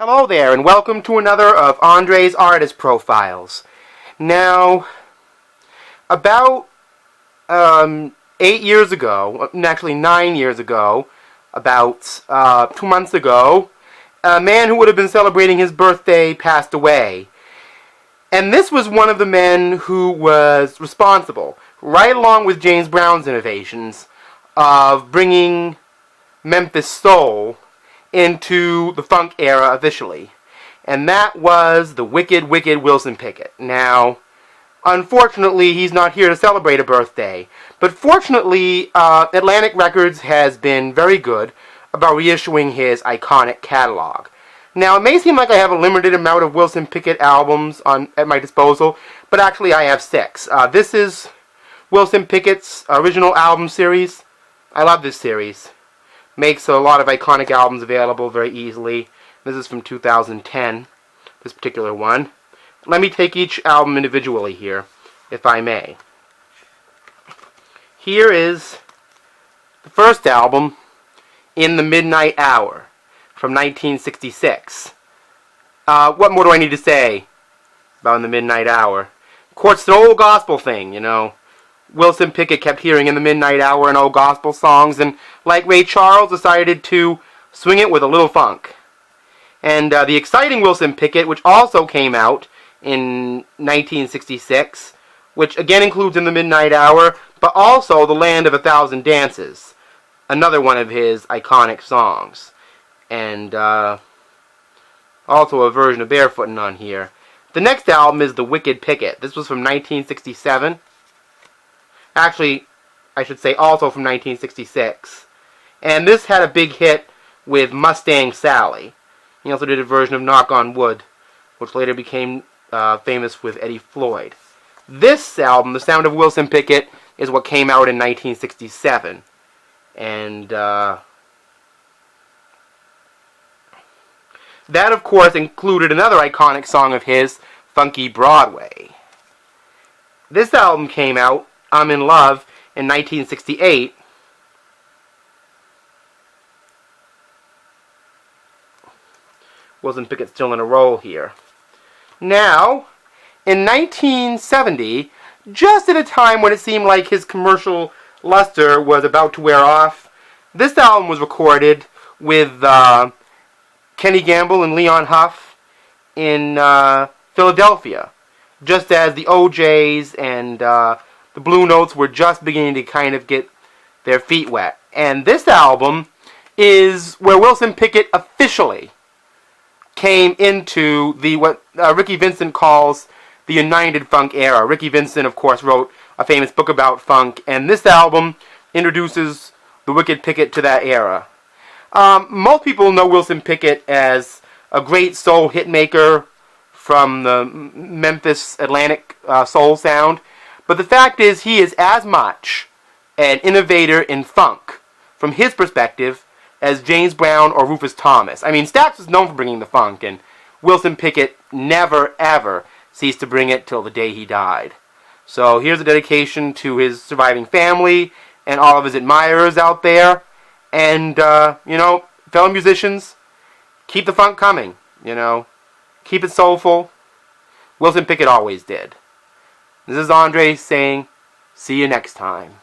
Hello there, and welcome to another of Andre's Artist Profiles. Now, about 8 years ago, actually 9 years ago, about 2 months ago, a man who would have been celebrating his birthday passed away. And this was one of the men who was responsible, right along with James Brown's innovations, of bringing Memphis soul into the funk era officially. And that was the wicked Wilson Pickett. Now, unfortunately, he's not here to celebrate a birthday. But fortunately, Atlantic Records has been very good about reissuing his iconic catalog. Now, it may seem like I have a limited amount of Wilson Pickett albums at my disposal, but actually I have 6. This is Wilson Pickett's original album series. I love this series. Makes a lot of iconic albums available very easily. This is from 2010, this particular one. Let me take each album individually here, if I may. Here is the first album, In the Midnight Hour, from 1966. What more do I need to say about In the Midnight Hour? Of course, it's an old gospel thing, you know. Wilson Pickett kept hearing In the Midnight Hour in old gospel songs, and like Ray Charles, decided to swing it with a little funk. And the exciting Wilson Pickett, which also came out in 1966, which again includes In the Midnight Hour, but also The Land of a Thousand Dances, another one of his iconic songs. And also a version of Barefootin' on here. The next album is The Wicked Pickett. This was from 1967. Actually, I should say also from 1966. And this had a big hit with Mustang Sally. He also did a version of Knock on Wood, which later became famous with Eddie Floyd. This album, The Sound of Wilson Pickett, is what came out in 1967. And that, of course, included another iconic song of his, Funky Broadway. This album came out, I'm in Love, in 1968. Wilson Pickett still in a role here. Now, in 1970, just at a time when it seemed like his commercial luster was about to wear off, this album was recorded with Kenny Gamble and Leon Huff in Philadelphia, just as the OJs and the Blue Notes were just beginning to kind of get their feet wet. And this album is where Wilson Pickett officially came into the what Ricky Vincent calls the United Funk era. Ricky Vincent, of course, wrote a famous book about funk, and this album introduces the Wicked Pickett to that era. Most people know Wilson Pickett as a great soul hitmaker from the Memphis Atlantic soul sound. But the fact is, he is as much an innovator in funk, from his perspective, as James Brown or Rufus Thomas. I mean, Stax was known for bringing the funk, and Wilson Pickett never, ever ceased to bring it till the day he died. So here's a dedication to his surviving family and all of his admirers out there. And, you know, fellow musicians, keep the funk coming, you know. Keep it soulful. Wilson Pickett always did. This is Andre saying, see you next time.